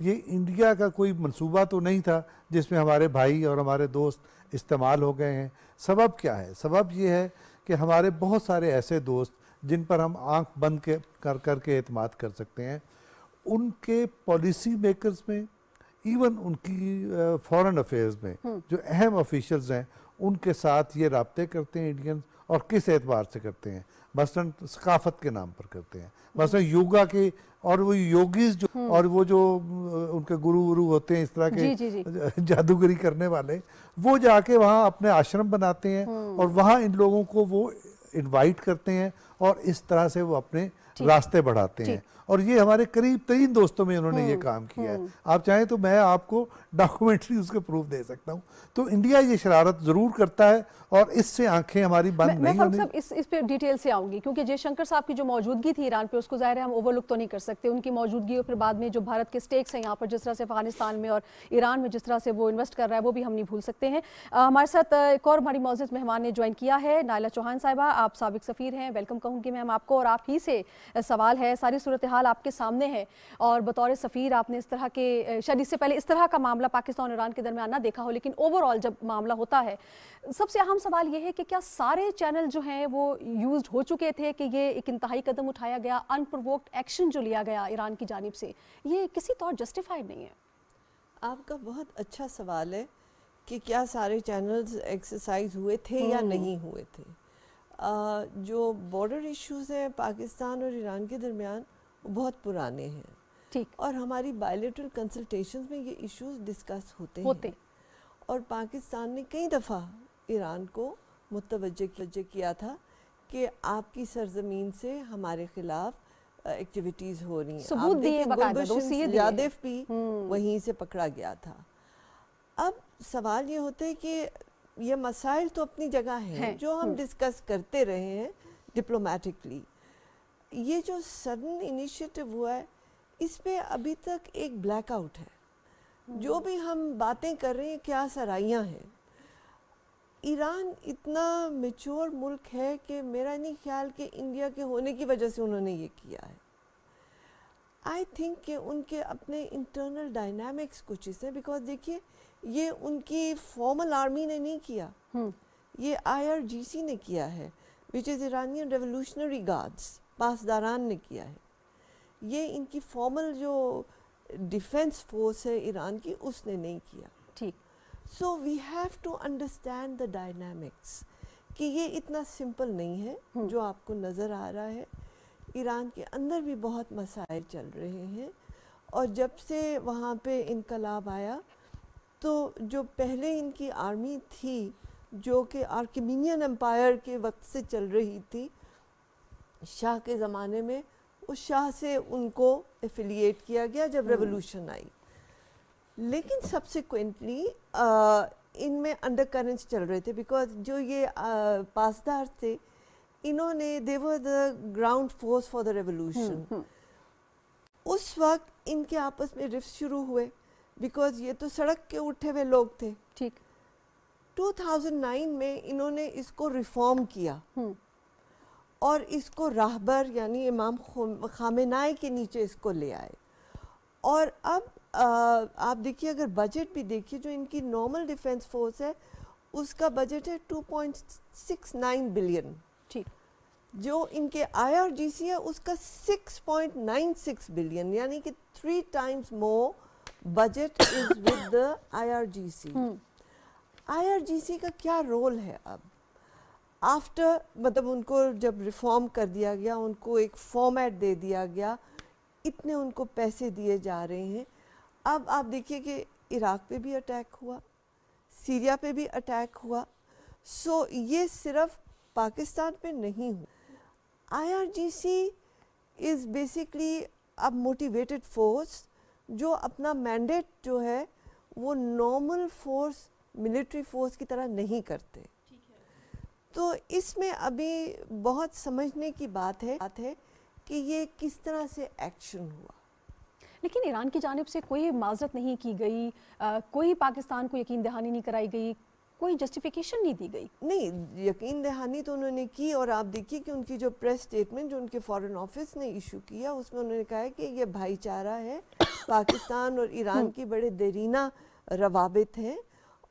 یہ انڈیا کا کوئی منصوبہ تو نہیں تھا جس میں ہمارے بھائی اور ہمارے دوست استعمال ہو گئے ہیں. سبب کیا ہے؟ سبب یہ ہے کہ ہمارے بہت سارے ایسے دوست جن پر ہم آنکھ بند کر کے اعتماد کر سکتے ہیں، ان کے پالیسی میکرز میں، ایون ان کی فورن افیئرز میں جو اہم آفیشلز ہیں ان کے ساتھ یہ رابطے کرتے ہیں انڈینز. اور کس اعتبار سے کرتے ہیں؟ مثلاً ثقافت کے نام پر کرتے ہیں. مثلاً یوگا کے، اور وہ یوگیز جو اور وہ جو ان کے گرو ہوتے ہیں اس طرح کے جادوگری کرنے والے، وہ جا کے وہاں اپنے آشرم بناتے ہیں اور وہاں ان لوگوں کو وہ انوائٹ کرتے ہیں اور اس طرح سے وہ اپنے راستے بڑھاتے ہیں. اور یہ ہمارے قریب ترین دوستوں میں انہوں نے یہ کام کیا ہے. آپ چاہیں تو میں آپ کو ڈاکومنٹری اس کے پروف دے سکتا ہوں. تو انڈیا یہ شرارت ضرور کرتا ہے اور اس سے آنکھیں ہماری بند نہیں ہونی. میں اس پہ ڈیٹیل سے آؤں گی کیونکہ جے شنکر صاحب کی جو موجودگی تھی ایران پہ اس کو ظاہر ہے ہم اوور لک تو نہیں کر سکتے. ان کی موجودگی اور پھر بعد میں جو بھارت کے سٹیکس ہیں یہاں پر جس طرح سے افغانستان میں اور ایران میں جس طرح سے وہ انویسٹ کر رہا ہے وہ بھی ہم نہیں بھول سکتے ہیں. ہمارے ساتھ ایک اور ہماری معزز مہمان نے جوائن کیا ہے، نائلہ چوہان صاحبہ. آپ سابق سفیر ہیں، ویلکم کہوں گی میم آپ کو. اور آپ ہی سے سوال ہے، ساری صورتحال آپ کے سامنے ہے اور بطور سفیر آپ نے اس طرح کے، شاید اس سے پہلے اس طرح کا معاملہ پاکستان اور ایران کے درمیان نہ دیکھا ہو، لیکن اوور آل جب معاملہ ہوتا ہے سب سے اہم سوال یہ ہے کہ کیا سارے چینل جو ہیں وہ یوزڈ ہو چکے تھے کہ یہ ایک انتہائی قدم اٹھایا گیا، ان پرووکڈ ایکشن جو لیا گیا ایران کی جانب سے، یہ کسی طور جسٹیفائیڈ نہیں ہے؟ آپ کا بہت اچھا سوال ہے کہ کیا سارے چینلز ایکسرسائز ہوئے تھے یا نہیں ہوئے تھے. جو بارڈر ایشوز ہیں پاکستان اور ایران کے درمیان وہ بہت پرانے ہیں ٹھیک، اور ہماری بائیلیٹرل کنسلٹیشنز میں یہ ایشوز ڈسکس ہوتے ہیں. اور پاکستان نے کئی دفعہ ایران کو متوجہ کیا تھا کہ آپ کی سرزمین سے ہمارے خلاف ایکٹیویٹیز ہو رہی ہیں. ثبوت دیے، گلبشن یادیف بھی وہیں سے پکڑا گیا تھا. اب سوال یہ ہوتا ہے کہ یہ مسائل تو اپنی جگہ ہیں جو ہم ڈسکس کرتے رہے ہیں ڈپلومیٹکلی. یہ جو سڈن انیشیٹو ہوا ہے اس پہ ابھی تک ایک بلیک آؤٹ ہے. جو بھی ہم باتیں کر رہے ہیں کیا سرائیاں ہیں. ایران اتنا میچور ملک ہے کہ میرا نہیں خیال کہ انڈیا کے ہونے کی وجہ سے انہوں نے یہ کیا ہے. آئی تھنک کہ ان کے اپنے انٹرنل ڈائنامکس کچھ اس ہیں. بیکاز دیکھیے یہ ان کی فارمل آرمی نے نہیں کیا، یہ IRGC نے کیا ہے، وچ از ایرانین ریولوشنری گارڈز، پاسداران نے کیا ہے. یہ ان کی فارمل جو ڈیفنس فورس ہے ایران کی اس نے نہیں کیا. ٹھیک. So we have to understand the dynamics کہ یہ اتنا سمپل نہیں ہے جو آپ کو نظر آ رہا ہے. ایران کے اندر بھی بہت مسائل چل رہے ہیں اور جب سے وہاں پہ انقلاب آیا تو جو پہلے ان کی آرمی تھی جو کہ آرکیمینین امپائر کے وقت سے چل رہی تھی شاہ کے زمانے میں، اس شاہ سے ان کو ایفیلیٹ کیا گیا جب ریولوشن آئی. لیکن سبسیکوینٹلی ان میں انڈر کرنٹس چل رہے تھے بیکاز جو یہ پاسدار تھے انہوں نے they were the ground force for the revolution. اس وقت ان کے آپس میں رفٹ شروع ہوئے بیکاز یہ تو سڑک کے اٹھے ہوئے لوگ تھے. ٹھیک. 2009 میں انہوں نے اس کو ریفارم کیا اور اس کو راہبر یعنی امام خامنہئی کے نیچے اس کو لے آئے. اور اب آپ دیکھیے اگر بجٹ بھی دیکھیے جو ان کی نارمل ڈیفنس فورس ہے اس کا بجٹ ہے 2.69 بلین. ٹھیک. جو ان کے IRGC ہے اس کا 6.96 بلین یعنی کہ 3 times more budget is with the IRGC. IRGC کا کیا رول ہے اب آفٹر، مطلب ان کو جب ریفارم کر دیا گیا، ان کو ایک فارمیٹ دے دیا گیا، اتنے ان کو پیسے دیے جا رہے ہیں. اب آپ دیکھیے کہ عراق پہ بھی اٹیک ہوا، سیریا پہ بھی اٹیک ہوا. سو یہ صرف پاکستان پہ نہیں ہوا. IRGC از بیسکلی اب موٹیویٹڈ فورس جو اپنا مینڈیٹ جو ہے وہ نارمل فورس ملٹری فورس کی طرح نہیں کرتے. تو اس میں ابھی بہت سمجھنے کی بات ہے کہ یہ کس طرح سے ایکشن ہوا. لیکن ایران کی جانب سے کوئی معذرت نہیں کی گئی، کوئی پاکستان کو یقین دہانی نہیں کرائی گئی، کوئی جسٹیفیکیشن نہیں دی گئی. نہیں, یقین دہانی تو انہوں نے کی, اور آپ دیکھیے کہ ان کی جو پریس اسٹیٹمنٹ جو ان کے فارن آفس نے ایشو کیا اس میں انہوں نے کہا ہے کہ یہ بھائی چارہ ہے, پاکستان اور ایران کی بڑے دیرینہ روابط ہیں,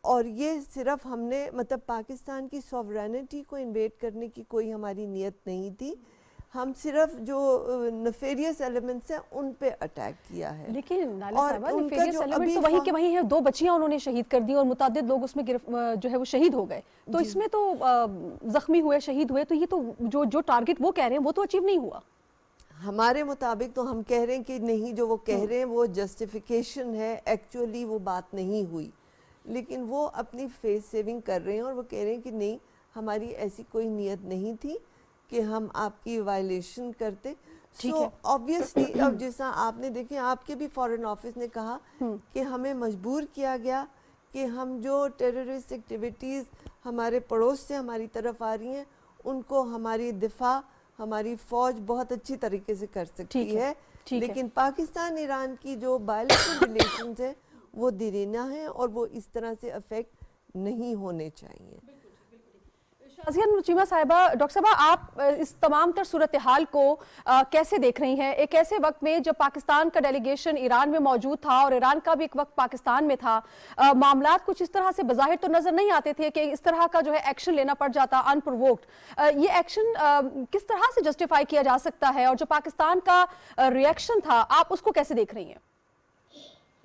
اور یہ صرف ہم نے مطلب پاکستان کی سوورینٹی کو انویٹ کرنے کی کوئی ہماری نیت نہیں تھی, ہم صرف جو نفیریس ایلیمنٹس ہیں ان پہ اٹیک کیا ہے. لیکن نالا اور صاحبہ ان کا نیفیریس جو ایلیمنٹ تو ابھی وہی کے وہی ہیں, 2 بچیاں انہوں نے شہید کر دی اور متعدد لوگ اس میں جو ہے وہ شہید ہو گئے, تو اس میں تو زخمی ہوئے, شہید ہوئے, تو یہ تو جو ٹارگٹ وہ کہہ رہے ہیں وہ تو اچیو نہیں ہوا. ہمارے مطابق تو ہم کہہ رہے ہیں کہ نہیں, جو وہ کہہ رہے ہیں وہ جسٹیفیکیشن ہے, ایکچولی وہ بات نہیں ہوئی, لیکن وہ اپنی فیس سیونگ کر رہے ہیں اور وہ کہہ رہے ہیں کہ نہیں ہماری ایسی کوئی نیت نہیں تھی کہ ہم آپ کی وائلیشن کرتے. سو آبویسلی اب جیسا آپ نے دیکھیں, آپ کے بھی فارن آفس نے کہا کہ ہمیں مجبور کیا گیا کہ ہم جو ٹیررسٹ ایکٹیویٹیز ہمارے پڑوس سے ہماری طرف آ رہی ہیں ان کو ہماری دفاع ہماری فوج بہت اچھی طریقے سے کر سکتی ہے, لیکن پاکستان ایران کی جو بائیلیٹرل ریلیشنز ہیں وہ دیرینہ ہیں اور وہ اس طرح سے افیکٹ نہیں ہونے چاہیے. شازیہ نچیمہ صاحبہ, ڈاکٹر صاحبہ آپ اس تمام تر صورتحال کو کیسے دیکھ رہی ہیں, ایک ایسے وقت میں جب پاکستان کا ڈیلیگیشن ایران میں موجود تھا اور ایران کا بھی ایک وقت پاکستان میں تھا, معاملات کچھ اس طرح سے بظاہر تو نظر نہیں آتے تھے کہ اس طرح کا جو ہے ایکشن لینا پڑ جاتا ان پرووکڈ, یہ ایکشن کس طرح سے جسٹیفائی کیا جا سکتا ہے, اور جو پاکستان کا ریئیکشن تھا آپ اس کو کیسے دیکھ رہی ہیں؟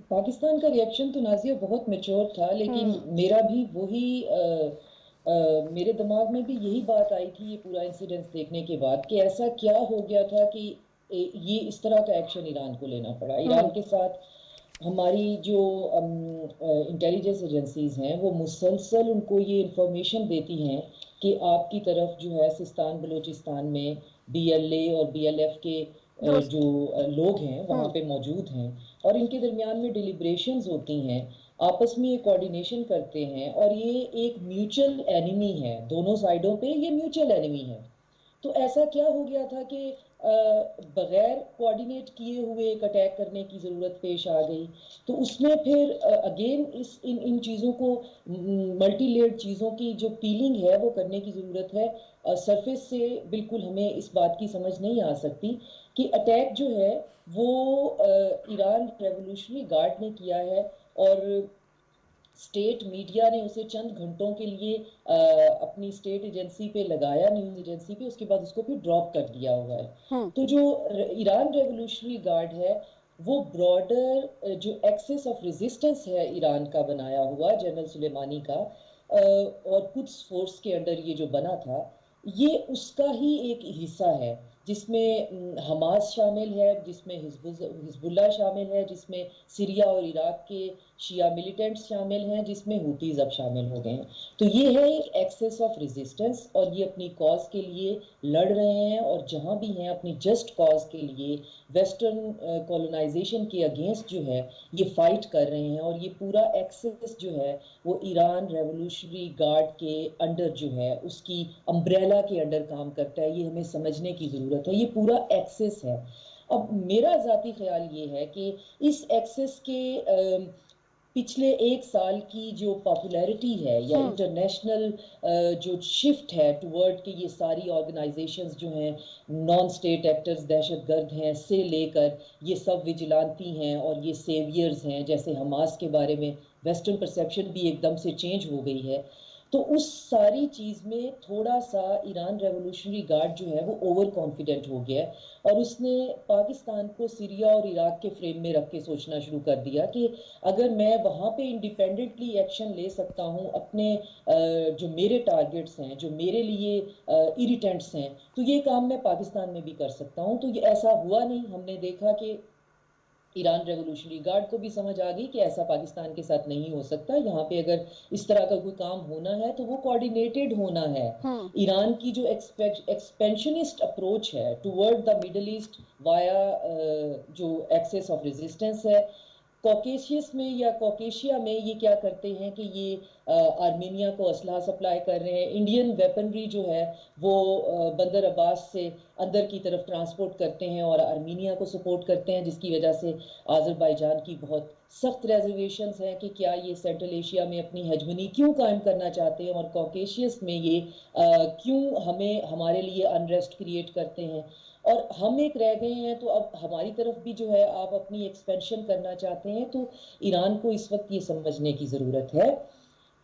پاکستان کا ریئیکشن تو نازیہ بہت میچور تھا, لیکن میرا بھی وہی میرے دماغ میں بھی یہی بات آئی تھی یہ پورا انسیڈنس دیکھنے کے بعد کہ ایسا کیا ہو گیا تھا کہ یہ اس طرح کا ایکشن ایران کو لینا پڑا. ایران کے ساتھ ہماری جو انٹیلیجنس ایجنسیز ہیں وہ مسلسل ان کو یہ انفارمیشن دیتی ہیں کہ آپ کی طرف جو ہے سستان بلوچستان میں BLA اور BLF کے جو لوگ ہیں وہاں پہ موجود ہیں, اور ان کے درمیان میں ڈیلیبریشنز ہوتی ہیں, آپس میں یہ کوارڈینیشن کرتے ہیں, اور یہ ایک میوچل اینیمی ہے, دونوں سائڈوں پہ یہ میوچل اینیمی ہے. تو ایسا کیا ہو گیا تھا کہ بغیر کوارڈینیٹ کیے ہوئے ایک اٹیک کرنے کی ضرورت پیش آ گئی, تو اس میں پھر اگین ان چیزوں کو ملٹی لیئرڈ چیزوں کی جو پیلنگ ہے وہ کرنے کی ضرورت ہے. سرفیس سے بالکل ہمیں اس بات کی سمجھ نہیں آ سکتی کہ اٹیک جو ہے وہ ایران ریولوشنری گارڈ نے کیا ہے, اور اسٹیٹ میڈیا نے اسے چند گھنٹوں کے لیے اپنی اسٹیٹ ایجنسی پہ لگایا, نیوز ایجنسی پہ, اس کے بعد اس کو پھر ڈراپ کر دیا ہوا ہے. تو جو ایران ریولوشنری گارڈ ہے وہ براڈر جو ایکسس آف ریزسٹنس ہے ایران کا بنایا ہوا جنرل سلیمانی کا اور قدس فورس کے انڈر یہ جو بنا تھا, یہ اس کا ہی ایک حصہ ہے, جس میں حماس شامل ہے, جس میں حزب اللہ شامل ہے, جس میں سیریا اور عراق کے شیعہ ملیٹنٹس شامل ہیں, جس میں ہوتیز اب شامل ہو گئے ہیں. تو یہ ہے ایک ایکسس آف ریزسٹنس, اور یہ اپنی کاز کے لیے لڑ رہے ہیں, اور جہاں بھی ہیں اپنی جسٹ کاز کے لیے ویسٹرن کولونائزیشن کے اگینسٹ جو ہے یہ فائٹ کر رہے ہیں. اور یہ پورا ایکسس جو ہے وہ ایران ریولوشنری گارڈ کے انڈر جو ہے اس کی امبریلا کے انڈر کام کرتا ہے. یہ ہمیں سمجھنے کی ضرورت ہے, یہ پورا ایکسس ہے. اب میرا ذاتی خیال یہ ہے کہ اس ایکسس کے پچھلے 1 سال کی جو پاپولیرٹی ہے یا انٹرنیشنل جو شفٹ ہے ٹورڈ کہ یہ ساری آرگنائزیشنز جو ہیں نان اسٹیٹ ایکٹرز دہشت گرد ہیں سے لے کر یہ سب وجلانتی ہیں اور یہ سیویئرز ہیں, جیسے حماس کے بارے میں ویسٹرن پرسیپشن بھی ایک دم سے چینج ہو گئی ہے. تو اس ساری چیز میں تھوڑا سا ایران ریولوشنری گارڈ جو ہے وہ اوور کانفیڈنٹ ہو گیا, اور اس نے پاکستان کو سیریا اور عراق کے فریم میں رکھ کے سوچنا شروع کر دیا کہ اگر میں وہاں پہ انڈیپینڈنٹلی ایکشن لے سکتا ہوں اپنے جو میرے ٹارگٹس ہیں, جو میرے لیے ایریٹنٹس ہیں, تو یہ کام میں پاکستان میں بھی کر سکتا ہوں. تو یہ ایسا ہوا نہیں. ہم نے دیکھا کہ ایران ریولوشنری گارڈ کو بھی سمجھ آ گئی کہ ایسا پاکستان کے ساتھ نہیں ہو سکتا. یہاں پہ اگر اس طرح کا کوئی کام ہونا ہے تو وہ کوارڈینیٹڈ ہونا ہے. ایران کی جو ایکسپینشنسٹ اپروچ ہے ٹورڈ دا مڈل ایسٹ وایا جو ایکسس آف ریزسٹنس ہے, کوکیشیا میں یہ کیا کرتے ہیں کہ یہ آرمینیا کو اسلحہ سپلائی کر رہے ہیں. انڈین ویپنری جو ہے وہ بندر عباس سے اندر کی طرف ٹرانسپورٹ کرتے ہیں اور آرمینیا کو سپورٹ کرتے ہیں, جس کی وجہ سے آذربائیجان کی بہت سخت ریزرویشنز ہیں کہ کیا یہ سینٹرل ایشیا میں اپنی ہیجمنی کیوں قائم کرنا چاہتے ہیں اور کوکیشیس میں یہ کیوں ہمارے لیے انریسٹ کریٹ کرتے ہیں. اور ہم ایک رہ گئے ہیں, تو اب ہماری طرف بھی جو ہے آپ اپنی ایکسپینشن کرنا چاہتے ہیں. تو ایران کو اس وقت یہ سمجھنے کی ضرورت ہے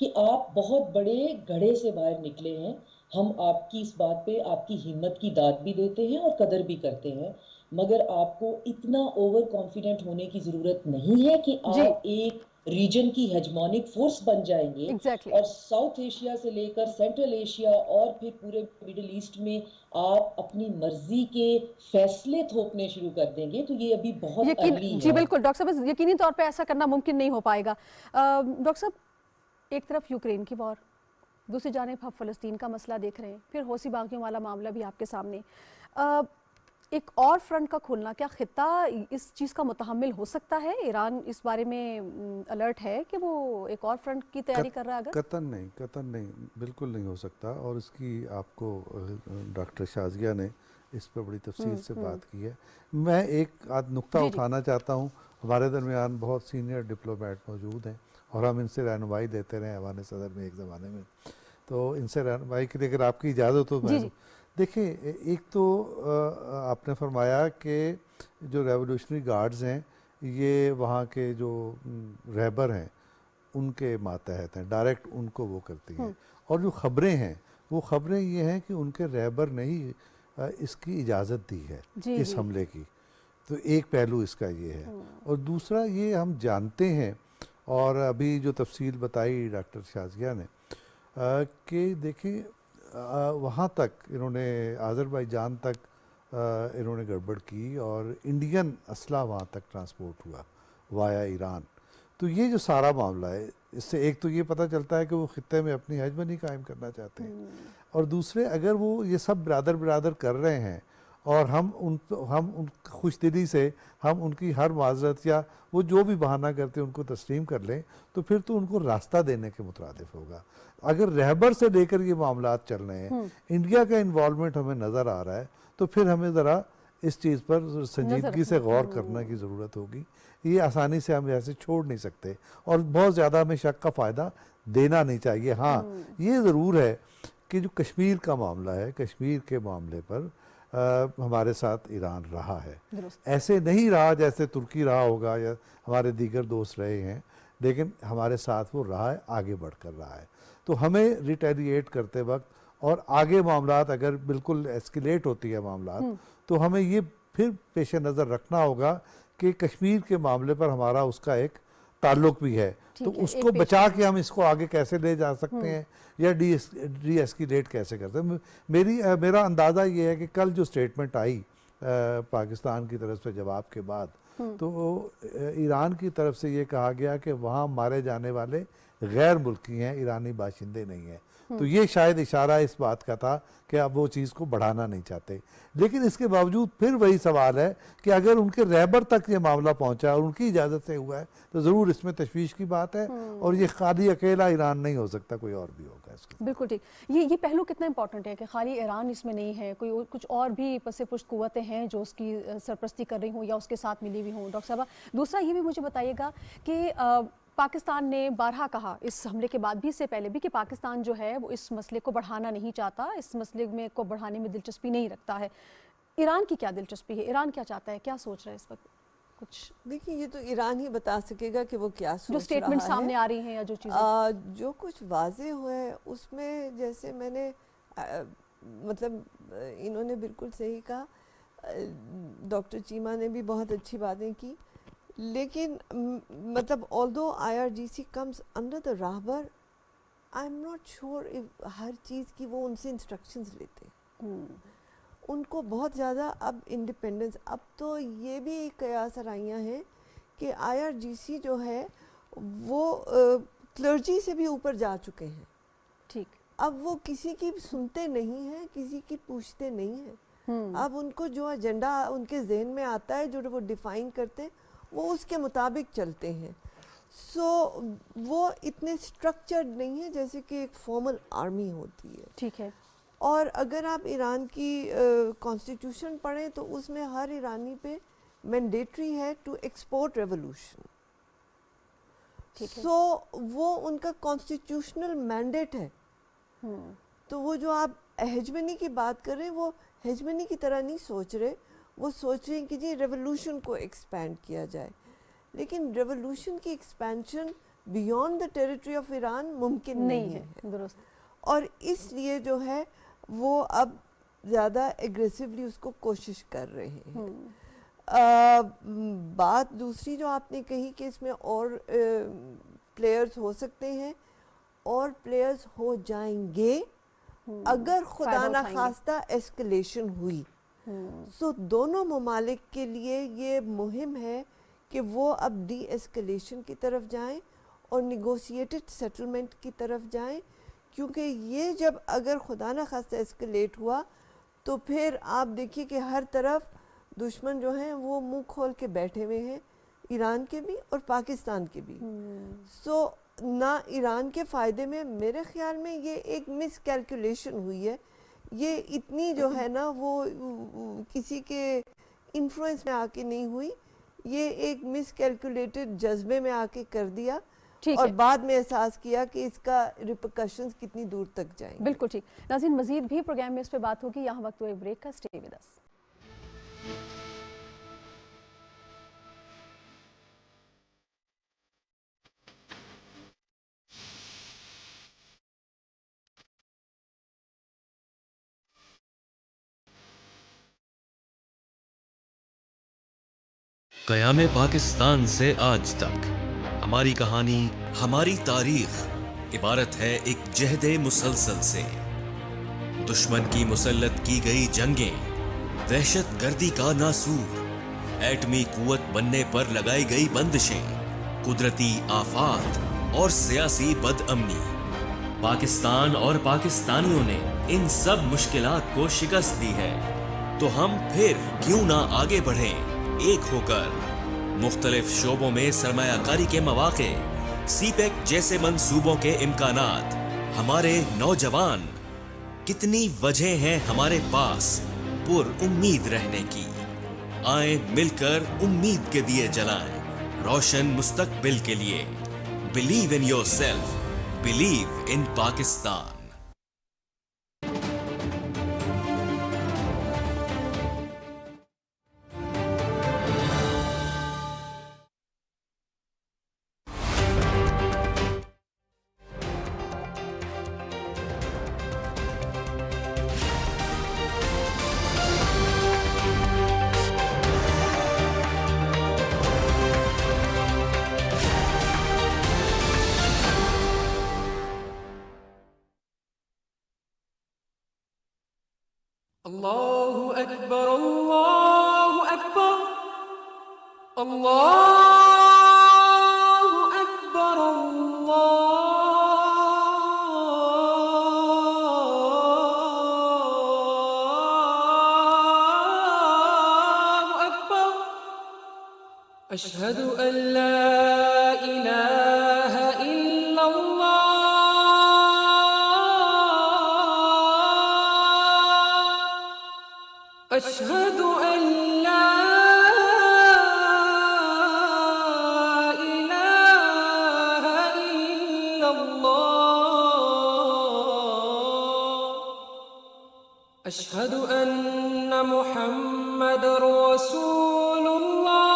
کہ آپ بہت بڑے گڑھے سے باہر نکلے ہیں. ہم آپ کی اس بات پہ آپ کی ہمت کی داد بھی دیتے ہیں اور قدر بھی کرتے ہیں, مگر آپ کو اتنا اوور کانفیڈنٹ ہونے کی ضرورت نہیں ہے کہ جی آپ ایک ریجن کی ہیجمونک فورس بن جائیں گے ایگزیکٹلی اور ساؤتھ ایشیا سے لے کر سینٹرل ایشیا اور پھر پورے مڈل ایسٹ میں آپ اپنی مرضی کے فیصلے تھوپنے شروع کر دیں گے. تو یہ ابھی بہت ارلی جی ہے. بالکل ڈاکٹر صاحب, یقینی طور پہ ایسا کرنا ممکن نہیں ہو پائے گا. ڈاکٹر صاحب, ایک طرف یوکرین کی وار, دوسری جانب آپ فلسطین کا مسئلہ دیکھ رہے ہیں, پھر حوثی باغیوں والا معاملہ بھی آپ کے سامنے. ایک اور فرنٹ کا کھلنا, کیا خطہ اس چیز کا متحمل ہو سکتا ہے؟ ایران اس بارے میں الرٹ ہے کہ وہ ایک اور فرنٹ کی تیاری کر رہا ہے؟ اگر قطعاً نہیں, بالکل نہیں ہو سکتا. اور اس کی آپ کو ڈاکٹر شازیہ نے اس پر بڑی تفصیل سے بات کی ہے. میں ایک آدھ نقطہ اٹھانا چاہتا ہوں. ہمارے درمیان بہت سینئر ڈپلومیٹ موجود ہیں اور ہم ان سے رہنمائی دیتے رہے ایوان صدر میں ایک زمانے میں, تو ان سے رہنمائی کے لیے اگر آپ کی اجازت ہو میں دیکھیں, ایک تو آپ نے فرمایا کہ جو ریولیوشنری گارڈز ہیں یہ وہاں کے جو رہبر ہیں ان کے ماتحت ہیں, ڈائریکٹ ان کو وہ کرتی ہیں. اور جو خبریں ہیں وہ خبریں یہ ہیں کہ ان کے رہبر نے ہی اس کی اجازت دی ہے اس حملے کی. تو ایک پہلو اس کا یہ ہے. اور دوسرا یہ ہم جانتے ہیں, اور ابھی جو تفصیل بتائی ڈاکٹر شازیہ نے, کہ دیکھیں وہاں تک انہوں نے آذربائیجان تک انہوں نے گڑبڑ کی اور انڈین اسلحہ وہاں تک ٹرانسپورٹ ہوا وایا ایران. تو یہ جو سارا معاملہ ہے, اس سے ایک تو یہ پتہ چلتا ہے کہ وہ خطے میں اپنی ہیجمنی قائم کرنا چاہتے ہیں, اور دوسرے اگر وہ یہ سب برادر کر رہے ہیں اور ہم ان خوش دلی سے ہم ان کی ہر معذرت یا وہ جو بھی بہانہ کرتے ہیں ان کو تسلیم کر لیں, تو پھر تو ان کو راستہ دینے کے مترادف ہوگا. اگر رہبر سے لے کر یہ معاملات چل رہے ہیں, انڈیا کا انوالومنٹ ہمیں نظر آ رہا ہے, تو پھر ہمیں ذرا اس چیز پر سنجیدگی سے غور کرنے کی ضرورت ہوگی. یہ آسانی سے ہم ایسے چھوڑ نہیں سکتے اور بہت زیادہ ہمیں شک کا فائدہ دینا نہیں چاہیے. ہاں یہ ضرور ہے کہ جو کشمیر کا معاملہ ہے, کشمیر کے معاملے پر ہمارے ساتھ ایران رہا ہے. ایسے نہیں رہا جیسے ترکی رہا ہوگا یا ہمارے دیگر دوست رہے ہیں, لیکن ہمارے ساتھ وہ رہا ہے, آگے بڑھ کر رہا ہے. تو ہمیں ریٹیلیٹ کرتے وقت اور آگے معاملات اگر بالکل ایسکیلیٹ ہوتی ہے معاملات, تو ہمیں یہ پھر پیش نظر رکھنا ہوگا کہ کشمیر کے معاملے پر ہمارا اس کا ایک تعلق بھی ہے, تو اس کو بچا کے ہم اس کو آگے کیسے لے جا سکتے ہیں یا ڈی ایسکیلیٹ کیسے کرتے ہیں. میرا اندازہ یہ ہے کہ کل جو سٹیٹمنٹ آئی پاکستان کی طرف سے جواب کے بعد, تو ایران کی طرف سے یہ کہا گیا کہ وہاں مارے جانے والے غیر ملکی ہیں, ایرانی باشندے نہیں ہیں. تو یہ شاید اشارہ اس بات کا تھا کہ اب وہ چیز کو بڑھانا نہیں چاہتے. لیکن اس کے باوجود پھر وہی سوال ہے کہ اگر ان کے رہبر تک یہ معاملہ پہنچا اور ان کی اجازت سے ہوا ہے, تو ضرور اس میں تشویش کی بات ہے, اور یہ خالی اکیلا ایران نہیں ہو سکتا, کوئی اور بھی ہوگا اس کا. بالکل ٹھیک. یہ پہلو کتنا امپورٹنٹ ہے کہ خالی ایران اس میں نہیں ہے, کوئی کچھ اور بھی پس پشت قوتیں ہیں جو اس کی سرپرستی کر رہی ہوں یا اس کے ساتھ ملی ہوئی ہوں. ڈاکٹر صاحبہ, دوسرا یہ بھی مجھے بتائیے گا کہ پاکستان نے بارہا کہا اس حملے کے بعد بھی, اس سے پہلے بھی, کہ پاکستان جو ہے وہ اس مسئلے کو بڑھانا نہیں چاہتا, اس مسئلے میں کو بڑھانے میں دلچسپی نہیں رکھتا ہے. ایران کی کیا دلچسپی ہے؟ ایران کیا چاہتا ہے, کیا سوچ رہا ہے اس وقت؟ کچھ دیکھیے, یہ تو ایران ہی بتا سکے گا کہ وہ کیا سوچ رہا ہے. جو سٹیٹمنٹ سامنے آ رہی ہیں یا جو چیزیں جو کچھ واضح ہوا ہے اس میں, جیسے میں نے مطلب انہوں نے بالکل صحیح کہا, ڈاکٹر چیمہ نے بھی بہت اچھی باتیں کی, لیکن مطلب although IRGC comes under the Rahbar, I'm not sure if ہر چیز کی وہ ان سے انسٹرکشنز لیتے. ان کو بہت زیادہ اب انڈیپینڈنس, اب تو یہ بھی قیاس آرائیاں ہیں کہ IRGC جو ہے وہ کلرجی سے بھی اوپر جا چکے ہیں. ٹھیک. اب وہ کسی کی سنتے نہیں ہیں, کسی کی پوچھتے نہیں ہیں. اب ان کو جو ایجنڈا ان کے ذہن میں آتا ہے, جو وہ ڈیفائن کرتے ہیں, وہ اس کے مطابق چلتے ہیں. سو وہ اتنے اسٹرکچرڈ نہیں ہے جیسے کہ ایک فارمل آرمی ہوتی ہے. ٹھیک ہے. اور اگر آپ ایران کی کانسٹیٹیوشن پڑھیں تو اس میں ہر ایرانی پہ مینڈیٹری ہے ٹو ایکسپورٹ ریولوشن. سو وہ ان کا کانسٹیٹیوشنل مینڈیٹ ہے. تو وہ جو آپ ہیجمنی کی بات کر رہے ہیں وہ ہیجمنی کی طرح نہیں سوچ رہے, وہ سوچ رہے ہیں کہ جی ریولوشن کو ایکسپینڈ کیا جائے. لیکن ریولوشن کی expansion beyond the territory of Iran ممکن نہیں ہے. درست. اور اس لیے جو ہے وہ اب زیادہ ایگریسولی اس کو کوشش کر رہے ہیں. بات دوسری جو آپ نے کہی کہ اس میں اور پلیئرز ہو سکتے ہیں, اور پلیئرز ہو جائیں گے اگر خدا نخواستہ ایسکلیشن ہوئی. سو دونوں ممالک کے لیے یہ مہم ہے کہ وہ اب ڈی ایسکلیشن کی طرف جائیں اور نیگوسیٹڈ سیٹلمنٹ کی طرف جائیں, کیونکہ یہ جب اگر خدا نخواستہ ایسکلیٹ ہوا تو پھر آپ دیکھیے کہ ہر طرف دشمن جو ہیں وہ منہ کھول کے بیٹھے ہوئے ہیں, ایران کے بھی اور پاکستان کے بھی. سو نہ ایران کے فائدے میں, میرے خیال میں یہ ایک مس کیلکولیشن ہوئی ہے. یہ اتنی جو ہے نا وہ کسی کے انفلوئنس میں آ کے نہیں ہوئی, یہ ایک مس کیلکولیٹڈ جذبے میں آ کے کر دیا اور بعد میں احساس کیا کہ اس کا ریپرکشنز کتنی دور تک جائیں. بالکل ٹھیک. ناظرین مزید بھی پروگرام میں اس پہ بات ہوگی, یہاں وقت ہوئے بریک کا. Stay with us. قیام پاکستان سے آج تک ہماری کہانی, ہماری تاریخ عبارت ہے ایک جہد مسلسل سے. دشمن کی مسلط کی گئی جنگیں, دہشت گردی کا ناسور, ایٹمی قوت بننے پر لگائی گئی بندشیں, قدرتی آفات اور سیاسی بد امنی. پاکستان اور پاکستانیوں نے ان سب مشکلات کو شکست دی ہے. تو ہم پھر کیوں نہ آگے بڑھیں ایک ہو کر. مختلف شعبوں میں سرمایہ کاری کے مواقع, سی پیک جیسے منصوبوں کے امکانات, ہمارے نوجوان, کتنی وجہیں ہیں ہمارے پاس پر امید رہنے کی. آئیں مل کر امید کے دیے جلائیں روشن مستقبل کے لیے. Believe in your self, believe in Pakistan. الله أكبر الله أكبر الله أكبر الله أكبر. أشهد أن لا إله إلا الله. أشهد أن لا إله إلا الله. أشهد أن محمد رسول الله.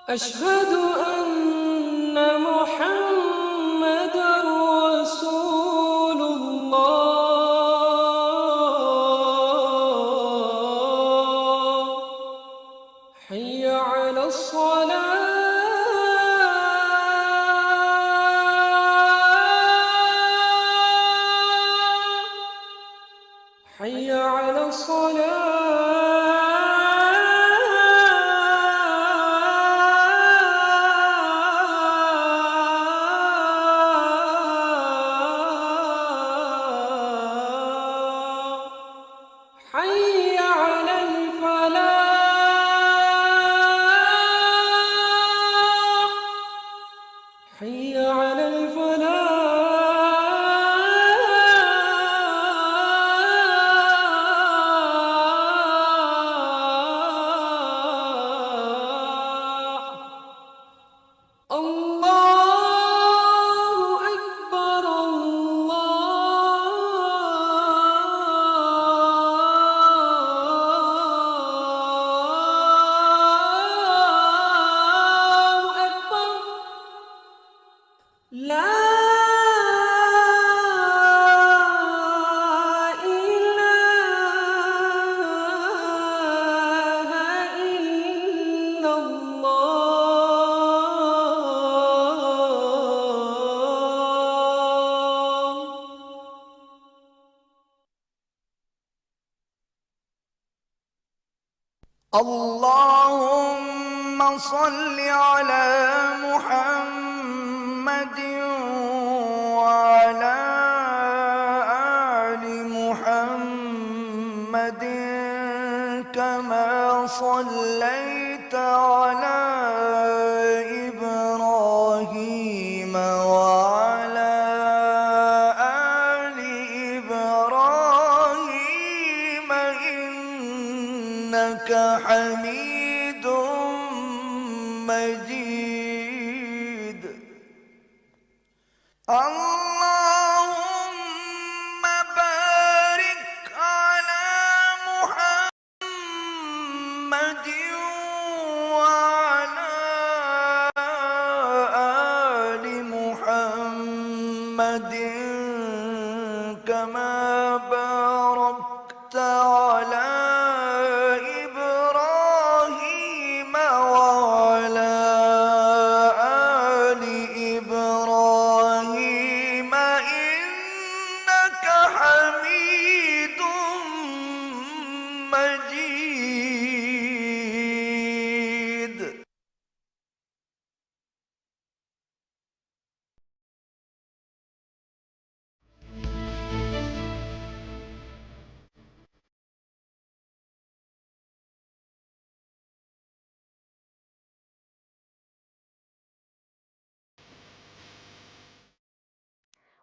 أشهد أن محمد رسول الله. حي على الصلاة. حي على الصلاة. حي على الفلاح. الله أكبر الله أكبر لا إله إلا الله. اللهم صل على محمد وعلى آل محمد كما صليت على إبراهيم وعلى آل إبراهيم إنك حميد مجيد. اللهم بارك على محمد وعلى آل محمد كما باركت على إبراهيم وعلى آل إبراهيم إنك حميد مجيد.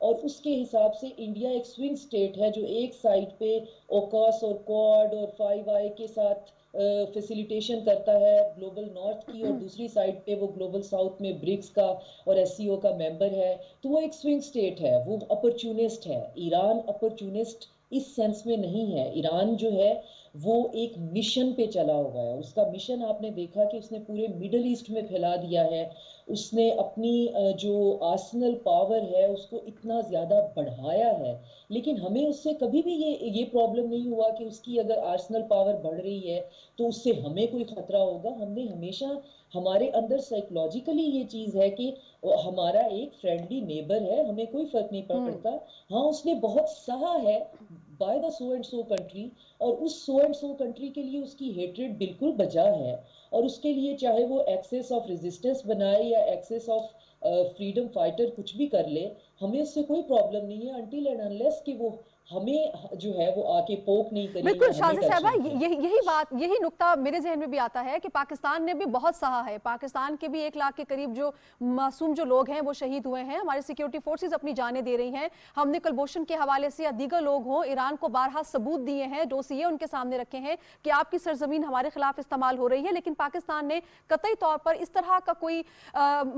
اور اس کے حساب سے انڈیا ایک سوئنگ سٹیٹ ہے جو ایک سائڈ پہ اوکاس اور کوڈ اور 5i کے ساتھ فیسیلیٹیشن کرتا ہے گلوبل نارتھ کی، اور دوسری سائڈ پہ وہ گلوبل ساؤتھ میں برکس کا اور ایس سی او کا ممبر ہے. تو وہ ایک سوئنگ سٹیٹ ہے، وہ اپرچونسٹ ہے. ایران اپرچونسٹ اس سینس میں نہیں ہے. ایران جو ہے وہ ایک مشن پہ چلا ہوا ہے. اس کا مشن آپ نے دیکھا کہ اس نے پورے مڈل ایسٹ میں پھیلا دیا ہے. اس نے اپنی جو آرسنل پاور ہے اس کو اتنا زیادہ بڑھایا ہے، لیکن ہمیں اس سے کبھی بھی یہ پرابلم نہیں ہوا کہ اس کی اگر آرسنل پاور بڑھ رہی ہے تو اس سے ہمیں کوئی خطرہ ہوگا. ہم نے ہمیشہ ہمارے اندر سائیکولوجیکلی یہ چیز ہے کہ ہمارا ایک فرینڈلی نیبر ہے، ہمیں کوئی فرق نہیں پڑتا. ہاں اس نے بہت سہا ہے by the so and so country, اور اس سو اینڈ سو کنٹری کے لیے اس کی ہیٹریڈ بالکل بجا ہے، اور اس کے لیے چاہے وہ ایکسس آف ریزسٹنس بنائے یا ایکسس آف فریڈم فائٹر کچھ بھی کر لے، ہمیں اس سے کوئی پرابلم نہیں ہے انٹل اینڈ انلیس کہ وہ ہمیں جو ہے وہ آ کے پوک نہیں کرے. بالکل شازیہ صاحبہ، یہی بات، یہی نقطہ میرے ذہن میں بھی آتا ہے کہ پاکستان نے بھی بہت سہا ہے. پاکستان کے بھی 1 لاکھ کے قریب جو معصوم جو لوگ ہیں وہ شہید ہوئے ہیں. ہماری سیکیورٹی فورسز اپنی جانیں دے رہی ہیں. ہم نے کلبھوشن کے حوالے سے یا دیگر لوگ ہوں ایران کو بارہا ثبوت دیے ہیں، ڈوسیے ان کے سامنے رکھے ہیں کہ آپ کی سرزمین ہمارے خلاف استعمال ہو رہی ہے، لیکن پاکستان نے قطعی طور پر اس طرح کا کوئی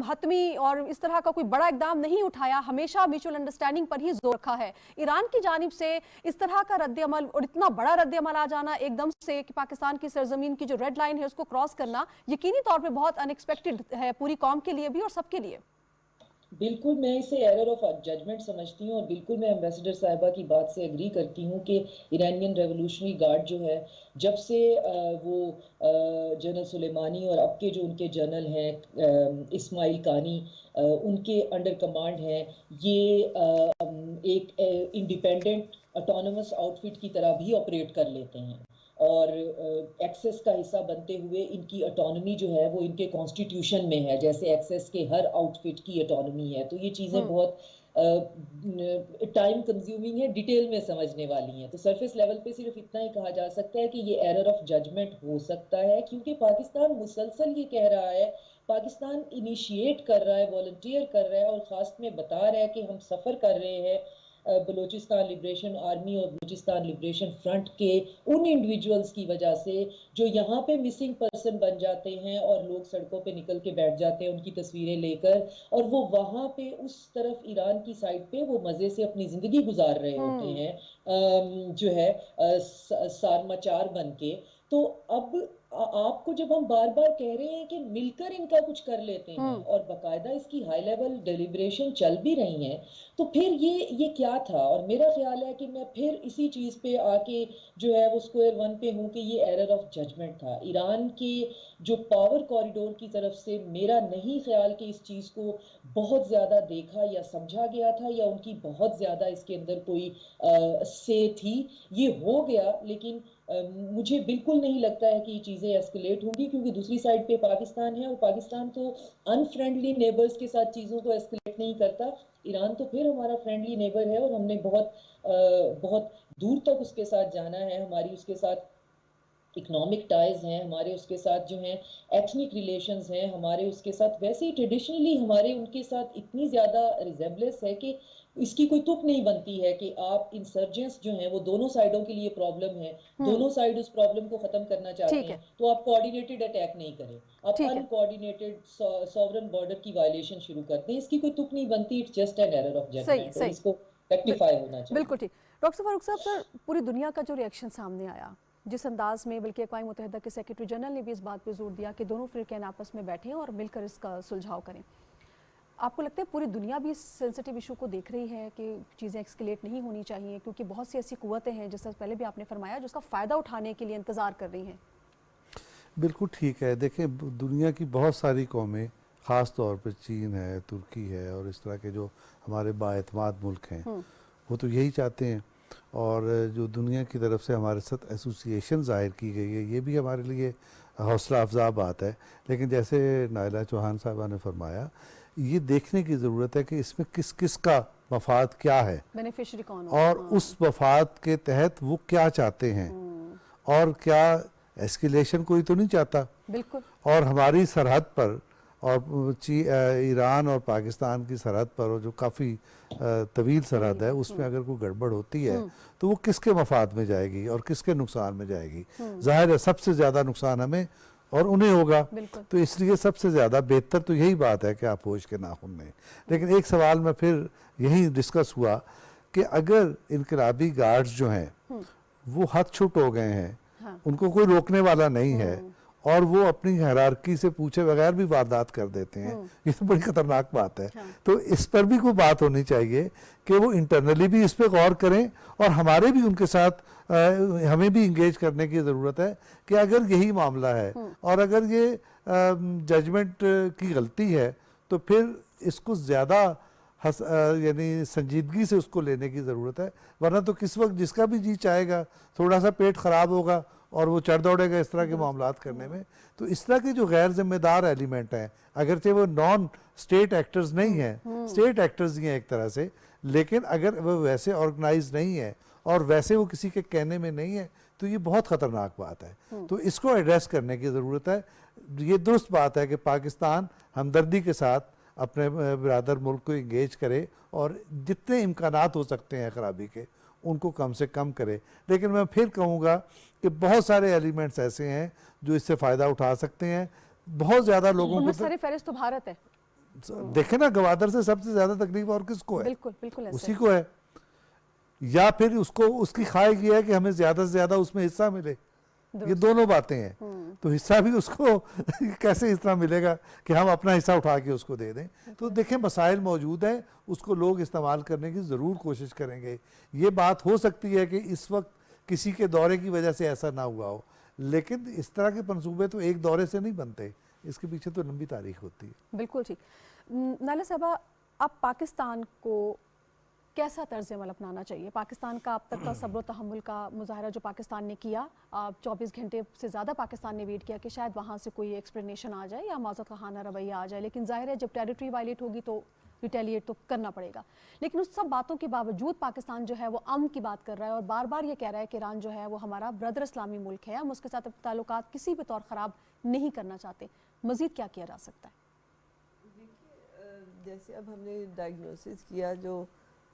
حتمی اور اس طرح کا کوئی بڑا اقدام نہیں اٹھایا. ہمیشہ میوچل انڈرسٹینڈنگ پر ہی زور رکھا ہے. ایران کی جانب سے اس طرح کا رد عمل اور اتنا بڑا رد عمل آ جانا ایک دم سے کہ پاکستان کی سرزمین کی جو ریڈ لائن ہے اس کو کراس کرنا یقینی طور پہ بہت ان ایکسپیکٹڈ ہے پوری قوم کے لیے بھی اور سب کے لیے. بالکل میں اسے ایرر آف ججمنٹ سمجھتی ہوں، اور بالکل میں ایمبیسڈر صاحبہ کی بات سے اگری کرتی ہوں کہ ایرانین ریولوشنری گارڈ جو ہے جب سے وہ جنرل سلیمانی اور اب کے جو ان کے جنرل ہیں اسماعیل قانی ان کے انڈر کمانڈ ہیں، یہ ایک انڈیپینڈنٹ اٹانومس آؤٹ فٹ کی طرح بھی آپریٹ کر لیتے ہیں، اور ایکسس کا حصہ بنتے ہوئے ان کی اٹانومی جو ہے وہ ان کے کانسٹیٹیوشن میں ہے، جیسے ایکسس کے ہر آؤٹ فٹ کی اٹانومی ہے. تو یہ چیزیں بہت ٹائم کنزیومنگ ہے، ڈیٹیل میں سمجھنے والی ہیں. تو سرفیس لیول پہ صرف اتنا ہی کہا جا سکتا ہے کہ یہ ایرر آف ججمنٹ ہو سکتا ہے، کیونکہ پاکستان مسلسل یہ کہہ رہا ہے، پاکستان انیشیٹ کر رہا ہے، والنٹیئر کر رہا ہے، اور خاص میں بتا رہا ہے کہ ہم سفر کر رہے ہیں بلوچستان لبریشن آرمی اور بلوچستان لبریشن فرنٹ کے ان انڈیویجولز کی وجہ سے جو یہاں پہ مسنگ پرسن بن جاتے ہیں اور لوگ سڑکوں پہ نکل کے بیٹھ جاتے ہیں ان کی تصویریں لے کر، اور وہ وہاں پہ اس طرف ایران کی سائڈ پہ وہ مزے سے اپنی زندگی گزار رہے ہوتے ہیں جو ہے سارماچار بن کے. تو اب آپ کو جب ہم بار بار کہہ رہے ہیں کہ مل کر ان کا کچھ کر لیتے ہیں اور باقاعدہ اس کی ہائی لیول ڈیلیبریشن چل بھی رہی ہیں، تو پھر یہ کیا تھا؟ اور میرا خیال ہے کہ میں پھر اسی چیز پہ آ کے جو ہے وہ اسکوائر ون پہ ہوں کہ یہ ایرر آف ججمنٹ تھا. ایران کے جو پاور کوریڈور کی طرف سے میرا نہیں خیال کہ اس چیز کو بہت زیادہ دیکھا یا سمجھا گیا تھا یا ان کی بہت زیادہ اس کے اندر کوئی سے تھی. یہ ہو گیا، لیکن مجھے بالکل نہیں لگتا ہے کہ یہ چیزیں ایسکلیٹ ہوں گی، کیونکہ دوسری سائڈ پہ پاکستان ہے، اور پاکستان تو ان فرینڈلی نیبرز کے ساتھ چیزوں کو ایسکلیٹ نہیں کرتا. ایران تو پھر ہمارا فرینڈلی نیبر ہے، اور ہم نے بہت دور تک اس کے ساتھ جانا ہے. ہماری اس کے ساتھ اکنامک ٹائز ہیں، ہمارے اس کے ساتھ جو ہیں ایتھنک ریلیشنز ہیں، ہمارے اس کے ساتھ ویسے ہی ٹریڈیشنلی ہمارے ان کے ساتھ اتنی زیادہ ریزیبلنس ہے کہ اس کی کوئی تک نہیں بنتی ہے کہ آپ انسرجنس جو ہیں وہ دونوں سائڈوں کے لیے پرابلم ہے، دونوں سائڈ اس پرابلم کو ختم کرنا چاہتے ہیں، تو آپ کوآرڈینیٹڈ اٹیک نہیں کریں، آپ ان کوآرڈینیٹڈ سوورن بارڈر کی وائلیشن شروع کرتے ہیں. اس کی کوئی تک نہیں بنتی. It's just an error of judgement, اور اس کو ریکٹیفائی ہونا چاہیے. بالکل ٹھیک. ڈاکٹر فاروق صاحب، سر پوری دنیا کا جو ریئیکشن سامنے آیا جس انداز میں، بلکہ اقوام متحدہ کے سیکریٹری جنرل نے بھی اس بات پہ زور دیا کہ دونوں فرقین آپس میں بیٹھیں اور مل کر اس کا سلجھاؤ کریں، آپ کو لگتا ہے پوری دنیا بھی اس سینسٹیو ایشو کو دیکھ رہی ہے کہ چیزیں ایکسکلیٹ نہیں ہونی چاہیے، کیونکہ بہت سی ایسی قوتیں ہیں جس سے پہلے بھی آپ نے فرمایا جو اس کا فائدہ اٹھانے کے لیے انتظار کر رہی ہیں؟ بالکل ٹھیک ہے. دیکھیں دنیا کی بہت ساری قومیں، خاص طور پہ چین ہے، ترکی ہے، اور اس طرح کے جو ہمارے بااعتماد ملک ہیں، وہ تو یہی چاہتے ہیں. اور جو دنیا کی طرف سے ہمارے ساتھ ایسوسیشن ظاہر کی گئی ہے، یہ بھی ہمارے لیے حوصلہ افزا بات ہے. لیکن جیسے نائلہ چوہان صاحبہ نے فرمایا، یہ دیکھنے کی ضرورت ہے کہ اس میں کس کس کا مفاد کیا ہے، بینیفیشری کون اور اس مفاد کے تحت وہ کیا چاہتے ہیں، اور کیا ایسکیلیشن کوئی تو نہیں چاہتا. بالکل. اور ہماری سرحد پر اور ایران اور پاکستان کی سرحد پر جو کافی طویل سرحد ہے اس میں اگر کوئی گڑبڑ ہوتی ہے تو وہ کس کے مفاد میں جائے گی اور کس کے نقصان میں جائے گی؟ ظاہر ہے سب سے زیادہ نقصان ہمیں اور انہیں ہوگا، تو اس لیے سب سے زیادہ بہتر تو یہی بات ہے کہ آپ ہوش کے ناخن لیں۔ لیکن ایک سوال میں پھر یہی ڈسکس ہوا کہ اگر انقلابی گارڈز جو ہیں وہ ہاتھ چھٹ ہو گئے ہیں، ان کو کوئی روکنے والا نہیں ہے اور وہ اپنی ہیرارکی سے پوچھے بغیر بھی واردات کر دیتے ہیں، یہ تو بڑی خطرناک بات ہے۔ تو اس پر بھی کوئی بات ہونی چاہیے کہ وہ انٹرنلی بھی اس پہ غور کریں اور ہمارے بھی ان کے ساتھ ہمیں بھی انگیج کرنے کی ضرورت ہے کہ اگر یہی معاملہ ہے اور اگر یہ ججمنٹ کی غلطی ہے تو پھر اس کو زیادہ یعنی سنجیدگی سے اس کو لینے کی ضرورت ہے، ورنہ تو کس وقت جس کا بھی جی چاہے گا، تھوڑا سا پیٹ خراب ہوگا اور وہ چڑھ دوڑے گا اس طرح کے معاملات کرنے میں۔ تو اس طرح کے جو غیر ذمہ دار ایلیمنٹ ہیں، اگرچہ وہ نان اسٹیٹ ایکٹرز نہیں ہیں، اسٹیٹ ایکٹرز ہی ہیں ایک طرح سے، لیکن اگر وہ ویسے آرگنائز نہیں ہے اور ویسے وہ کسی کے کہنے میں نہیں ہے تو یہ بہت خطرناک بات ہے۔ تو اس کو ایڈریس کرنے کی ضرورت ہے۔ یہ درست بات ہے کہ پاکستان ہمدردی کے ساتھ اپنے برادر ملک کو انگیج کرے اور جتنے امکانات ہو سکتے ہیں خرابی کے ان کو کم سے کم کرے، لیکن میں پھر کہوں گا کہ بہت سارے ایلیمنٹس ایسے ہیں جو اس سے فائدہ اٹھا سکتے ہیں۔ بہت زیادہ لوگوں کو سر فہرست تو بھارت ہے، دیکھیں نا، گوادر سے سب سے زیادہ تکلیف اور کس کو ہے؟ بالکل بالکل اسی کو ہے، یا پھر اس کی خواہش یہ ہے کہ ہمیں زیادہ سے زیادہ اس میں حصہ ملے۔ یہ دونوں باتیں ہیں، تو حصہ بھی اس کو کیسے اس طرح ملے گا کہ ہم اپنا حصہ اٹھا کے اس کو دے دیں؟ تو دیکھیں مسائل موجود ہیں، اس کو لوگ استعمال کرنے کی ضرور کوشش کریں گے۔ یہ بات ہو سکتی ہے کہ اس وقت کسی کے دورے کی وجہ سے ایسا نہ ہوا ہو، لیکن اس طرح کے منصوبے تو ایک دورے سے نہیں بنتے، اس کے پیچھے تو لمبی تاریخ ہوتی ہے۔ بالکل ٹھیک۔ نائلہ صاحبہ، اب پاکستان کو کیسا طرز عمل اپنانا چاہیے؟ پاکستان کا اب تک کا صبر و تحمل کا مظاہرہ جو پاکستان نے کیا، 24 گھنٹے سے زیادہ پاکستان نے ویٹ کیا کہ شاید وہاں سے کوئی ایکسپلینیشن آ جائے یا معذرت خواہانہ رویہ آ جائے، لیکن ظاہر ہے جب ٹیریٹری وائلیٹ ہوگی تو ریٹیلیٹ تو کرنا پڑے گا۔ لیکن اس سب باتوں کے باوجود پاکستان جو ہے وہ امن کی بات کر رہا ہے اور بار بار یہ کہہ رہا ہے کہ ایران جو ہے وہ ہمارا بردر اسلامی ملک ہے، ہم اس کے ساتھ تعلقات کسی بھی طور خراب نہیں کرنا چاہتے۔ مزید کیا کیا جا سکتا ہے؟ جیسے اب ہم نے ڈائگنوسس کیا، جو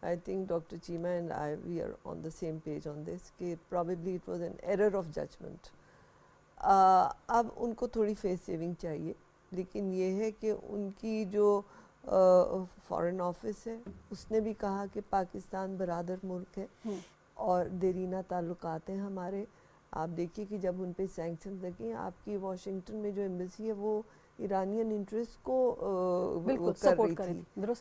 I think Dr. Cheema and I, we are on the same page on this, کہ probably it was an error of judgment. اب ان کو تھوڑی فیس سیونگ چاہیے، لیکن یہ ہے کہ ان کی جو فارن آفس ہے اس نے بھی کہا کہ پاکستان برادر ملک ہے اور دیرینہ تعلقات ہیں ہمارے۔ آپ دیکھیے کہ جب ان پہ سینکشن لگیں، آپ کی واشنگٹن میں جو ایمبیسی ہے وہ ایرانین انٹرسٹ کو کر رہی تھی،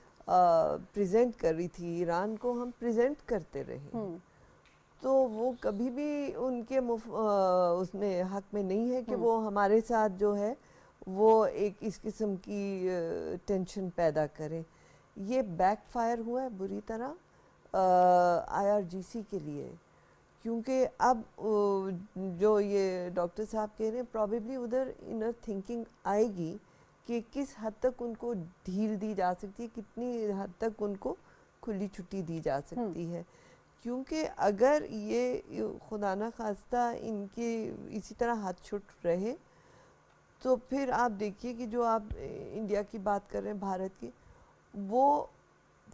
پریزنٹ کر رہی تھی، ایران کو ہم پریزنٹ کرتے رہے، تو وہ کبھی بھی ان کے اس میں حق میں نہیں ہے کہ وہ ہمارے ساتھ جو ہے وہ ایک اس قسم کی ٹینشن پیدا کریں۔ یہ بیک فائر ہوا ہے بری طرح IRGC کے لیے، کیونکہ اب جو یہ ڈاکٹر صاحب کہہ رہے ہیں پرابیبلی ادھر انر تھنکنگ آئے گی کہ کس حد تک ان کو ڈھیل دی جا سکتی ہے، کتنی حد تک ان کو کھلی چھٹی دی جا سکتی ہے، کیونکہ اگر یہ خدا نہ خواستہ ان کے اسی طرح ہاتھ چھٹ رہے تو پھر آپ دیکھیے کہ جو آپ انڈیا کی بات کر رہے ہیں، بھارت کی، وہ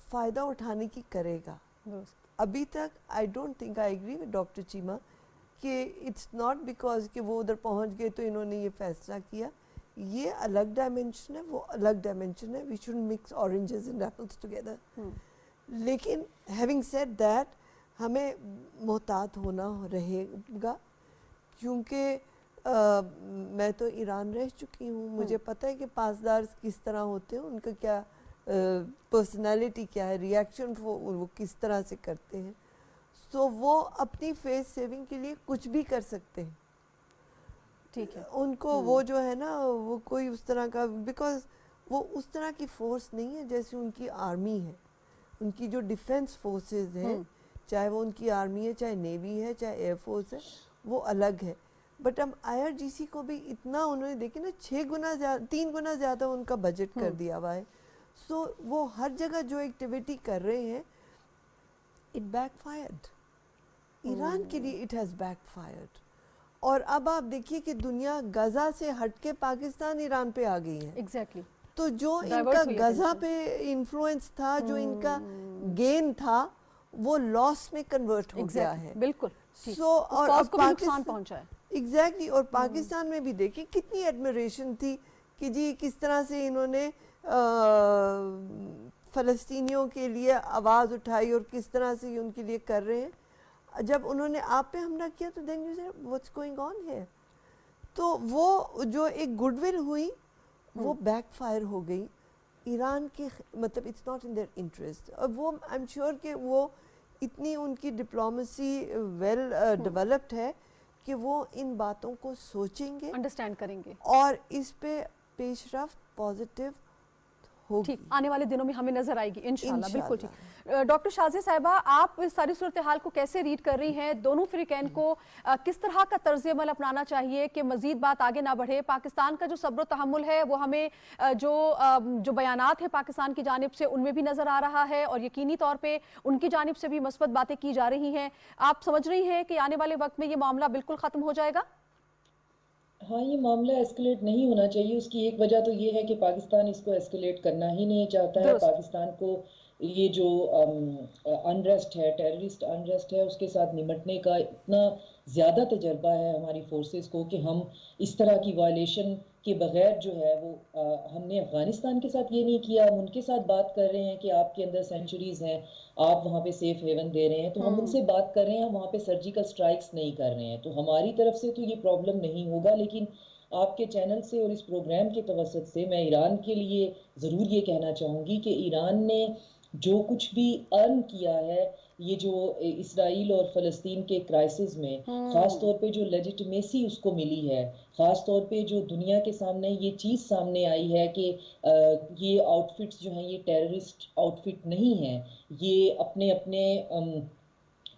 فائدہ اٹھانے کی کرے گا۔ ابھی تک I don't think I agree with doctor Cheema کہ اٹس ناٹ بیکاز کہ وہ ادھر پہنچ گئے تو انہوں نے یہ فیصلہ کیا، یہ الگ ڈائمنشن ہے، وہ الگ ڈائمنشن ہے، we should mix oranges and apples together. لیکن ہیونگ سیڈ دیٹ ہمیں محتاط ہونا رہے گا، کیونکہ میں تو ایران رہ چکی ہوں، مجھے پتہ ہے کہ پاسدار کس طرح ہوتے ہیں، ان کا کیا پرسنالٹی کیا ہے، ریاکشن وہ کس طرح سے کرتے ہیں، سو وہ اپنی فیس سیونگ کے لیے کچھ بھی کر سکتے ہیں۔ ٹھیک ہے، ان کو وہ جو ہے نا وہ کوئی اس طرح کا، بیکاز وہ اس طرح کی فورس نہیں ہے جیسے ان کی آرمی ہے، ان کی جو ڈیفنس فورسز ہیں، چاہے وہ ان کی آرمی ہے، چاہے نیوی ہے، چاہے ایئر فورس ہے، وہ الگ ہے۔ بٹ اب IRGC کو بھی اتنا انہوں نے دیکھیں نا 3 گنا زیادہ ان کا بجٹ کر دیا ہوا ہے، سو وہ ہر جگہ جو ایکٹیویٹی کر رہے ہیں اٹ بیک فائرڈ، ایران کے لیے اٹ ہیز بیک فائرڈ۔ اور اب آپ دیکھیے کہ دنیا غزہ سے ہٹ کے پاکستان ایران پہ آ گئی ہے، ایگزیکٹلی، تو جو ان Divert کا ہوئی غزہ attention. پہ انفلوئنس تھا, جو ان کا گین تھا, وہ لاس میں کنورٹ ہو گیا ہے. بالکل ٹھیک. سو اس اور کاز اب کو بھی نقصان پہنچا ہے. ایگزیکٹلی, اور پاکستان میں بھی دیکھیں کتنی ایڈمریشن تھی کہ جی کس طرح سے انہوں نے فلسطینیوں کے لیے آواز اٹھائی اور کس طرح سے یہ ان کے لیے کر رہے ہیں. جب انہوں نے آپ پہ حملہ کیا تو then you said what's going on here. تو وہ جو ایک گڈ ول ہوئی وہ بیک فائر ہو گئی ایران کے, مطلب it's not in their interest. اور وہ آئی ایم شیور کہ وہ اتنی ان کی ڈپلومیسی ویل ڈیولپڈ ہے کہ وہ ان باتوں کو سوچیں گے, انڈرسٹینڈ کریں گے, اور اس پہ پیش رفت پازیٹیو ہوگی. ٹھیک, آنے والے دنوں میں ہمیں نظر آئے گی انشاءاللہ. بالکل انشاءاللہ. ٹھیک. ڈاکٹر شازیہ صاحبہ, آپ اس ساری صورتحال کو کیسے ریڈ کر رہی ہیں؟ دونوں فریقین کو کس طرح کا طرز عمل اپنانا چاہیے کہ مزید بات آگے نہ بڑھے؟ پاکستان کا جو صبر و تحمل ہے وہ ہمیں جو بیانات ہیں پاکستان کی جانب سے ان میں بھی نظر آ رہا ہے, اور یقینی طور پہ ان کی جانب سے بھی مثبت باتیں کی جا رہی ہیں. آپ سمجھ رہی ہیں کہ آنے والے وقت میں یہ معاملہ بالکل ختم ہو جائے گا؟ ہاں, یہ معاملہ ایسکلیٹ نہیں ہونا چاہیے. اس کی ایک وجہ تو یہ ہے کہ پاکستان اس کو ایسکلیٹ کرنا ہی نہیں چاہتا ہے. پاکستان کو یہ جو انریسٹ ہے, ٹیررسٹ انریسٹ ہے, اس کے ساتھ نمٹنے کا اتنا زیادہ تجربہ ہے ہماری فورسز کو کہ ہم اس طرح کی وائلیشن کے بغیر جو ہے وہ ہم نے افغانستان کے ساتھ یہ نہیں کیا. ہم ان کے ساتھ بات کر رہے ہیں کہ آپ کے اندر سینچریز ہیں, آپ وہاں پہ سیف ہیون دے رہے ہیں, تو ہم ان سے بات کر رہے ہیں, ہم وہاں پہ سرجیکل سٹرائکس نہیں کر رہے ہیں. تو ہماری طرف سے تو یہ پرابلم نہیں ہوگا, لیکن آپ کے چینل سے اور اس پروگرام کے توسط سے میں ایران کے لیے ضرور یہ کہنا چاہوں گی کہ ایران نے جو کچھ بھی ارن کیا ہے یہ جو اسرائیل اور فلسطین کے کرائسس میں, خاص طور پہ جو لیجیٹمیسی اس کو ملی ہے, خاص طور پہ جو دنیا کے سامنے یہ چیز سامنے آئی ہے کہ یہ آؤٹ فٹس جو ہیں یہ ٹیررسٹ آؤٹ فٹ نہیں ہیں, یہ اپنے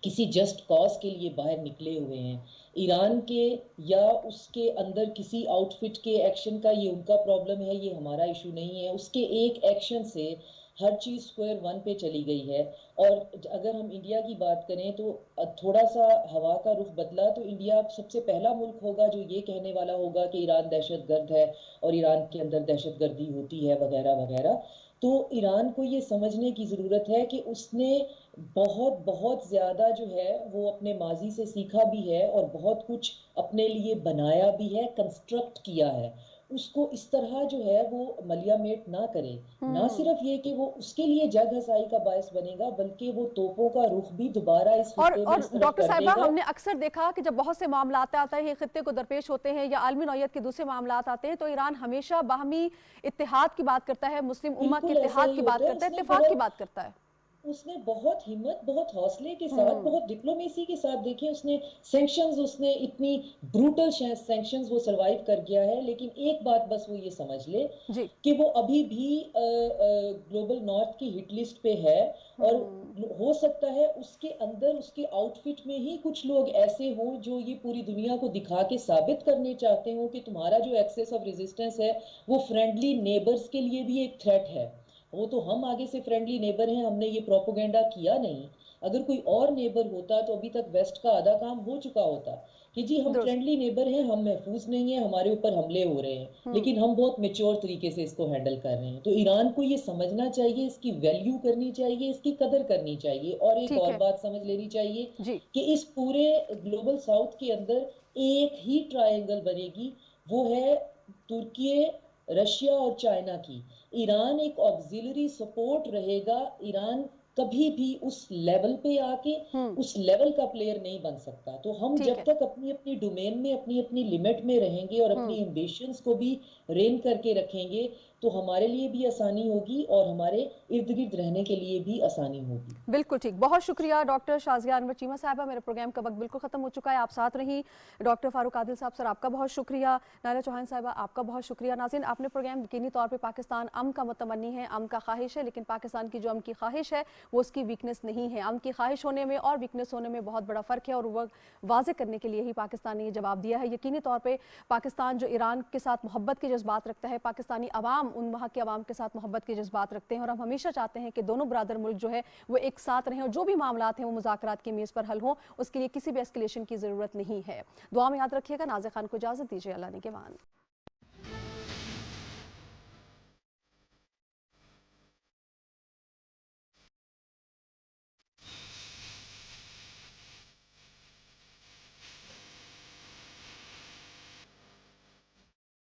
کسی جسٹ کاز کے لیے باہر نکلے ہوئے ہیں. ایران کے یا اس کے اندر کسی آؤٹ فٹ کے ایکشن کا یہ ان کا پرابلم ہے, یہ ہمارا ایشو نہیں ہے. اس کے ایک ایکشن سے ہر چیز سکوئر ون پہ چلی گئی ہے. اور اگر ہم انڈیا کی بات کریں تو تھوڑا سا ہوا کا رخ بدلا تو انڈیا سب سے پہلا ملک ہوگا جو یہ کہنے والا ہوگا کہ ایران دہشت گرد ہے اور ایران کے اندر دہشت گردی ہوتی ہے وغیرہ وغیرہ. تو ایران کو یہ سمجھنے کی ضرورت ہے کہ اس نے بہت بہت زیادہ جو ہے وہ اپنے ماضی سے سیکھا بھی ہے اور بہت کچھ اپنے لیے بنایا بھی ہے, کنسٹرکٹ کیا ہے. اس کو اس طرح جو ہے وہ ملیامیٹ نہ کرے. نہ صرف یہ کہ وہ اس کے لیے جگ ہسائی کا باعث بنے گا, بلکہ وہ توپوں کا رخ بھی دوبارہ اس خطے میں اس طرف ڈاکٹر کر دے صاحبہ, گا. ہم نے اکثر دیکھا کہ جب بہت سے معاملات آتے ہیں خطے کو درپیش ہوتے ہیں یا عالمی نوعیت کے دوسرے معاملات آتے ہیں, تو ایران ہمیشہ باہمی اتحاد کی بات کرتا ہے, مسلم امہ کے بالکل ایسا اتحاد ہی کی بات ہوتا ہے. کرتا ہے, اتفاق کی بات کرتا ہے. اس نے بہت ہمت, بہت حوصلے کے ساتھ, بہت ڈپلومیسی کے ساتھ, دیکھیں اس نے سینکشنز, اس نے اتنی بروٹل سینکشنز وہ سروائیو کر گیا ہے. لیکن ایک بات بس وہ یہ سمجھ لے جی کہ وہ ابھی بھی گلوبل نارتھ کی ہٹ لسٹ پہ ہے, اور ہو سکتا ہے اس کے اندر اس کے آؤٹ فٹ میں ہی کچھ لوگ ایسے ہوں جو یہ پوری دنیا کو دکھا کے ثابت کرنے چاہتے ہوں کہ تمہارا جو ایکسس آف ریزسٹنس ہے وہ فرینڈلی نیبرز کے لیے بھی ایک تھریٹ ہے. وہ تو ہم آگے سے فرینڈلی نیبر ہیں, ہم نے یہ پروپوگنڈا کیا نہیں. اگر کوئی اور نیبر ہوتا تو ابھی تک ویسٹ کا آدھا کام ہو چکا ہوتا کہ جی ہم فرینڈلی نیبر ہیں, ہم محفوظ نہیں ہیں, ہمارے اوپر حملے ہو رہے ہیں, لیکن ہم بہت میچور طریقے سے اس کو ہینڈل کر رہے ہیں. تو ایران کو یہ سمجھنا چاہیے, اس کی ویلیو کرنی چاہیے, اس کی قدر کرنی چاہیے. اور ایک اور بات سمجھ لینی چاہیے کہ اس پورے گلوبل ساؤتھ کے اندر ایک ہی ٹرائنگل بنے گی, وہ ہے ترکی, رشیا اور چائنا کی. ایران ایک آکسیلری سپورٹ رہے گا. ایران کبھی بھی اس لیول پہ آ کے اس لیول کا پلیئر نہیں بن سکتا. تو ہم جب تک اپنی اپنی ڈومین میں اپنی اپنی لیمٹ میں رہیں گے اور اپنی ایمبیشنز کو بھی رین کر کے رکھیں گے تو ہمارے لیے بھی آسانی ہوگی اور ہمارے ارد گرد رہنے کے لیے بھی آسانی ہوگی. بالکل ٹھیک. بہت شکریہ ڈاکٹر شازیہ انور چیمہ صاحبہ. میرے پروگرام کا وقت بالکل ختم ہو چکا ہے, آپ ساتھ رہیں. ڈاکٹر فاروق عادل صاحب سر, آپ کا بہت شکریہ. نائلہ چوہان صاحبہ, آپ کا بہت شکریہ. ناظرین, آپ نے پروگرام یقینی طور پہ پاکستان امن کا متمنی ہے, امن کا خواہش ہے, لیکن پاکستان کی جو امن کی خواہش ہے وہ اس کی ویکنس نہیں ہے. امن کی خواہش ہونے میں اور ویکنس ہونے میں بہت بڑا فرق ہے, اور وہ واضح کرنے کے لیے ہی پاکستان نے یہ جواب دیا ہے. یقینی طور پہ پاکستان جو ایران کے ساتھ محبت کے جذبات رکھتا ہے, پاکستانی عوام ان وہاں کے عوام کے ساتھ محبت کے جذبات رکھتے ہیں, اور ہم ہمیشہ چاہتے ہیں کہ دونوں برادر ملک جو ہے وہ ایک ساتھ رہیں, اور جو بھی معاملات ہیں وہ مذاکرات کی میز پر حل ہوں. اس کے لیے کسی بھی ایسکیلیشن کی ضرورت نہیں ہے. دعا میں یاد رکھیے گا. نازیہ خان کو اجازت دیجیے. اللہ نگہبان.